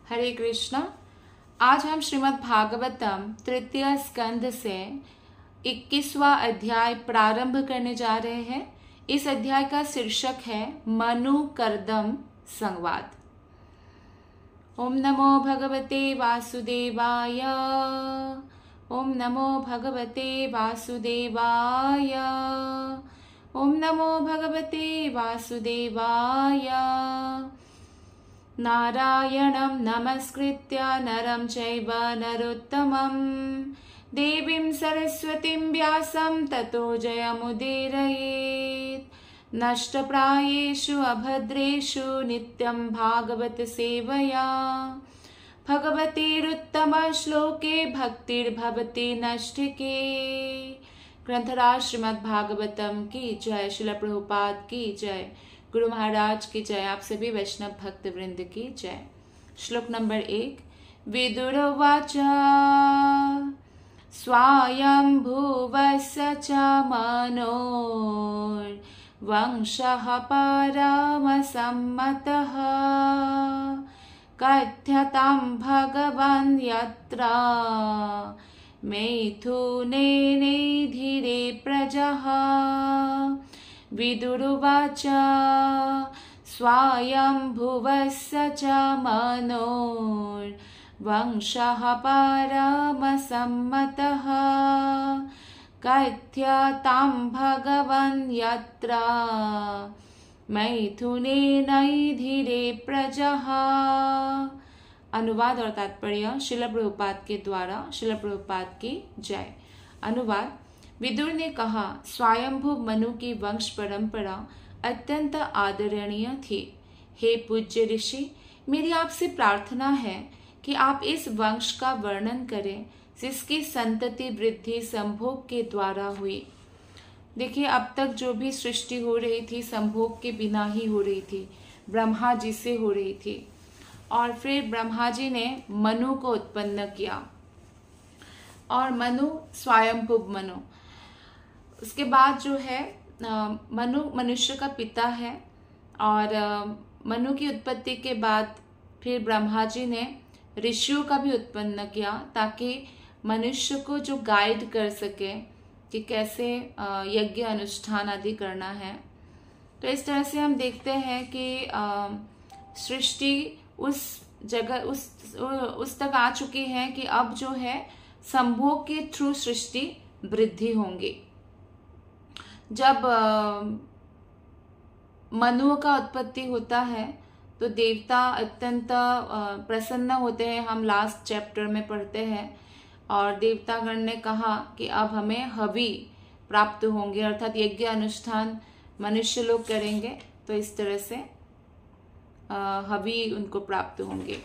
हरे कृष्णा। आज हम श्रीमद् भागवतम तृतीय स्कंद से 21वां अध्याय प्रारंभ करने जा रहे हैं। इस अध्याय का शीर्षक है मनु कर्दम संवाद। ओम नमो भगवते वासुदेवाय। ओम नमो भगवते वासुदेवाय। ओम नमो भगवते वासुदेवाय। नारायणं नमस्कृत्य नरं चैव नरोत्तमं देवीं सरस्वतीं व्यासं ततो जयमुदीरयेत्। नष्टप्रायेषु अभद्रेषु नित्यं भागवत सेवया भगवतीरुत्तमश्लोके भक्तिर्भवति नष्टिके। ग्रंथराज श्रीमद् भागवतम की जय। श्रील प्रभुपाद की जय। गुरु महाराज की जय। आप सभी वैष्णव भक्त वृंद की जय। श्लोक नंबर 1। विदुरोवाच स्वायंभुवस्य च मनोर्वंशः परमसम्मतः कथ्यतां भगवान् यत्र मैथुनेनैधिरे प्रजः। विदुरुवाच स्वायंभुवस्य च मनोर्वंशः परमसम्मतः कथ्यतां भगवान् यत्र मैथुनेनैधिरे प्रजः। अनुवाद और तात्पर्य श्रील प्रभुपाद के द्वारा। श्रील प्रभुपाद की जय। अनुवाद। विदुर ने कहा, स्वयंभू मनु की वंश परंपरा अत्यंत आदरणीय थी। हे पूज्य ऋषि, मेरी आपसे प्रार्थना है कि आप इस वंश का वर्णन करें जिसकी संतति वृद्धि संभोग के द्वारा हुई। देखिए, अब तक जो भी सृष्टि हो रही थी संभोग के बिना ही हो रही थी, ब्रह्मा जी से हो रही थी। और फिर ब्रह्मा जी ने मनु को उत्पन्न किया और मनु स्वयंभू मनु। उसके बाद जो है मनु मनुष्य का पिता है और मनु की उत्पत्ति के बाद फिर ब्रह्मा जी ने ऋषियों का भी उत्पन्न किया ताकि मनुष्य को जो गाइड कर सके कि कैसे यज्ञ अनुष्ठान आदि करना है। तो इस तरह से हम देखते हैं कि सृष्टि उस जगह उस तक आ चुकी है कि अब जो है संभोग के थ्रू सृष्टि वृद्धि होंगी। जब मनु का उत्पत्ति होता है तो देवता अत्यंत प्रसन्न होते हैं। हम लास्ट चैप्टर में पढ़ते हैं और देवतागण ने कहा कि अब हमें हवि प्राप्त होंगे, अर्थात यज्ञ अनुष्ठान मनुष्य लोग करेंगे तो इस तरह से हवि उनको प्राप्त होंगे।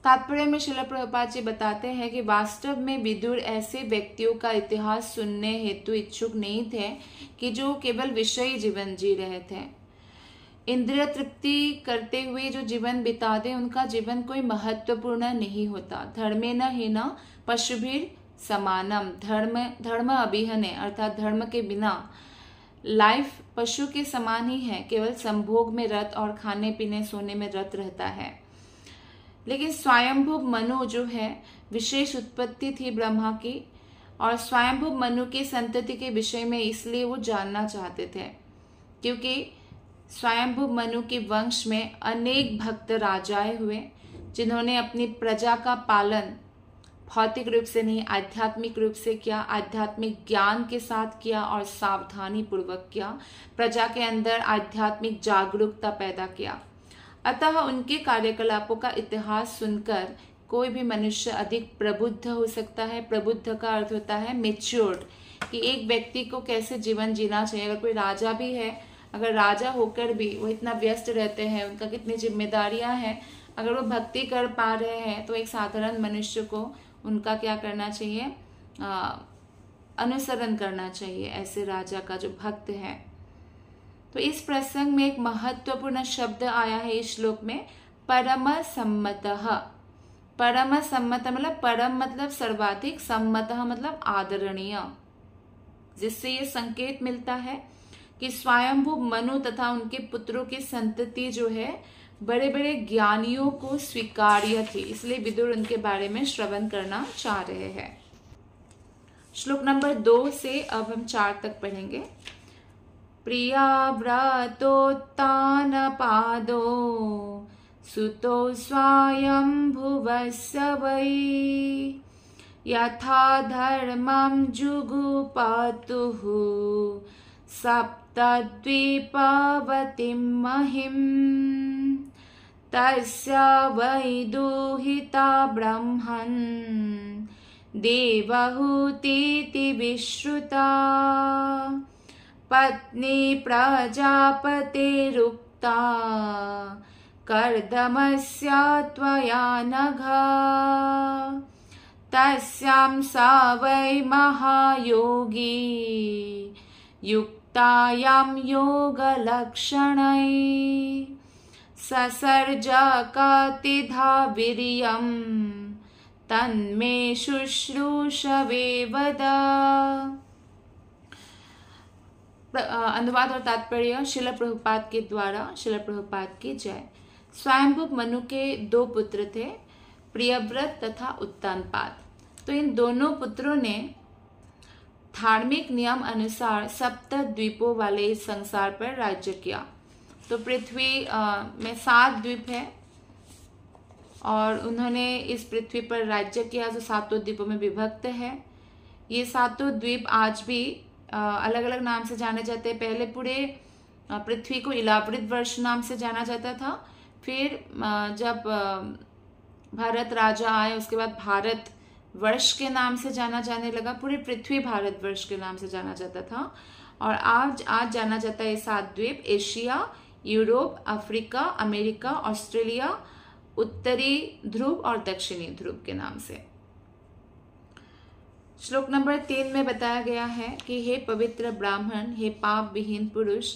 तात्पर्य में श्रील प्रभुपाद जी बताते हैं कि वास्तव में विदुर ऐसे व्यक्तियों का इतिहास सुनने हेतु इच्छुक नहीं थे कि जो केवल विषयी जीवन जी रहे थे। इंद्रिय तृप्ति करते हुए जो जीवन बिता दे उनका जीवन कोई महत्वपूर्ण नहीं होता। धर्मेण हीन पशुभिर समानम। धर्म अभिहने अर्थात धर्म के बिना लाइफ पशु के समान ही है, केवल संभोग में रत और खाने पीने सोने में रत रहता है। लेकिन स्वयंभू मनु जो है विशेष उत्पत्ति थी ब्रह्मा की और स्वयंभू मनु की संतति के विषय में इसलिए वो जानना चाहते थे क्योंकि स्वयंभू मनु के वंश में अनेक भक्त राजाएं हुए जिन्होंने अपनी प्रजा का पालन भौतिक रूप से नहीं आध्यात्मिक रूप से किया, आध्यात्मिक ज्ञान के साथ किया और सावधानी पूर्वक किया। प्रजा के अंदर आध्यात्मिक जागरूकता पैदा किया। अतः उनके कार्यकलापों का इतिहास सुनकर कोई भी मनुष्य अधिक प्रबुद्ध हो सकता है। प्रबुद्ध का अर्थ होता है मेच्योर्ड, कि एक व्यक्ति को कैसे जीवन जीना चाहिए। अगर कोई राजा भी है, अगर राजा होकर भी वो इतना व्यस्त रहते हैं, उनका कितनी जिम्मेदारियां हैं, अगर वो भक्ति कर पा रहे हैं तो एक साधारण मनुष्य को उनका क्या करना चाहिए, अनुसरण करना चाहिए ऐसे राजा का जो भक्त है। तो इस प्रसंग में एक महत्वपूर्ण शब्द आया है इस श्लोक में, परम सम्मतः। परम सम्मत मतलब परम मतलब सर्वाधिक, सम्मतः मतलब आदरणीय, जिससे ये संकेत मिलता है कि स्वयंभू मनु तथा उनके पुत्रों की संतति जो है बड़े बड़े ज्ञानियों को स्वीकार्य थी, इसलिए विदुर उनके बारे में श्रवण करना चाह रहे हैं। श्लोक नंबर 2 से अब हम 4 तक पढ़ेंगे। प्रिया व्रतोत्तान पादो सुतो स्वयंभुवस्य वै यथा धर्मं जुगुपातुः सप्तद्वीपवतीं महिम् तस्य वै दुहिता ब्रह्मन् देवहूतीति विश्रुता पत्नी प्रजापतेरुक्ता कर्दमस्य त्वया नघा तस्यां सा वै महायोगी युक्तायां योगलक्षणै ससर्ज कतिधा वीर्यं तन्मे शुश्रूषवे वद। अनुवाद और तात्पर्य श्रील प्रभुपाद के द्वारा। श्रील प्रभुपाद की जय। स्वयंभू मनु के 2 पुत्र थे, प्रियव्रत तथा उत्तानपाद। तो इन दोनों पुत्रों ने धार्मिक नियम अनुसार सप्त द्वीपों वाले इस संसार पर राज्य किया। तो पृथ्वी में 7 द्वीप है और उन्होंने इस पृथ्वी पर राज्य किया जो 7 द्वीपों में विभक्त है। ये 7 द्वीप आज भी अलग अलग नाम से जाने जाते हैं। पहले पूरे पृथ्वी को इलावृत वर्ष नाम से जाना जाता था, फिर जब भारत राजा आए उसके बाद भारत वर्ष के नाम से जाना जाने लगा। पूरी पृथ्वी भारत वर्ष के नाम से जाना जाता था और आज जाना जाता है 7 द्वीप Asia, Europe, Africa, America, Australia, उत्तरी ध्रुव और दक्षिणी ध्रुव के नाम से। श्लोक नंबर 3 में बताया गया है कि हे पवित्र ब्राह्मण, हे पाप विहीन पुरुष,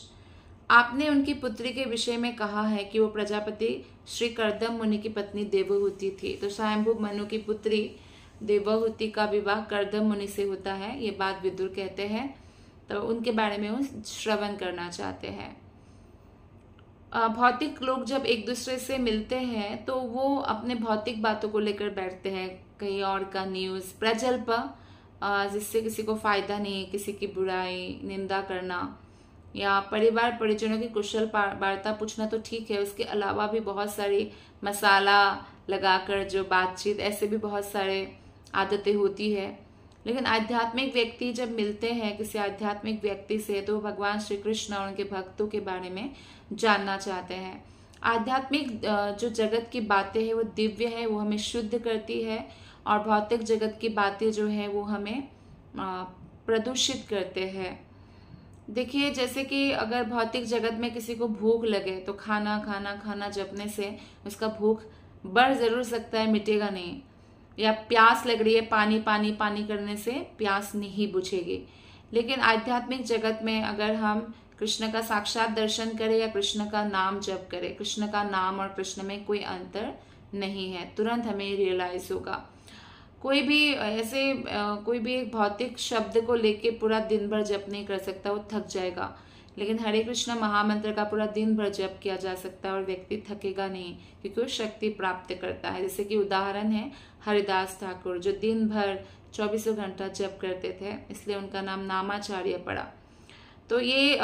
आपने उनकी पुत्री के विषय में कहा है कि वो प्रजापति श्री कर्दम मुनि की पत्नी देवहूति थी। तो स्वयंभू मनु की पुत्री देवहूति का विवाह कर्दम मुनि से होता है, ये बात विदुर कहते हैं। तो उनके बारे में वो श्रवण करना चाहते हैं। भौतिक लोग जब एक दूसरे से मिलते हैं तो वो अपने भौतिक बातों को लेकर बैठते हैं, कहीं और का न्यूज, प्रजल्प, जिससे किसी को फायदा नहीं, किसी की बुराई, निंदा करना या परिवार परिजनों की कुशल वार्ता पूछना तो ठीक है, उसके अलावा भी बहुत सारी मसाला लगाकर जो बातचीत, ऐसे भी बहुत सारे आदतें होती है। लेकिन आध्यात्मिक व्यक्ति जब मिलते हैं किसी आध्यात्मिक व्यक्ति से तो भगवान श्री कृष्ण और उनके भक्तों के बारे में जानना चाहते हैं। आध्यात्मिक जो जगत की बातें हैं वो दिव्य है, वो हमें शुद्ध करती है, और भौतिक जगत की बातें जो है वो हमें प्रदूषित करते हैं। देखिए, जैसे कि अगर भौतिक जगत में किसी को भूख लगे तो खाना खाना खाना जपने से उसका भूख बढ़ जरूर सकता है, मिटेगा नहीं। या प्यास लग रही है, पानी पानी पानी करने से प्यास नहीं बुझेगी। लेकिन आध्यात्मिक जगत में अगर हम कृष्ण का साक्षात दर्शन करें या कृष्ण का नाम जप करें, कृष्ण का नाम और कृष्ण में कोई अंतर नहीं है, तुरंत हमें रियलाइज होगा। कोई भी एक भौतिक शब्द को लेके पूरा दिन भर जप नहीं कर सकता, वो थक जाएगा। लेकिन हरे कृष्ण महामंत्र का पूरा दिन भर जप किया जा सकता है और व्यक्ति थकेगा नहीं, क्योंकि वो शक्ति प्राप्त करता है। जैसे कि उदाहरण है हरिदास ठाकुर, जो दिन भर 24 घंटा जप करते थे, इसलिए उनका नाम नामाचार्य पड़ा। तो ये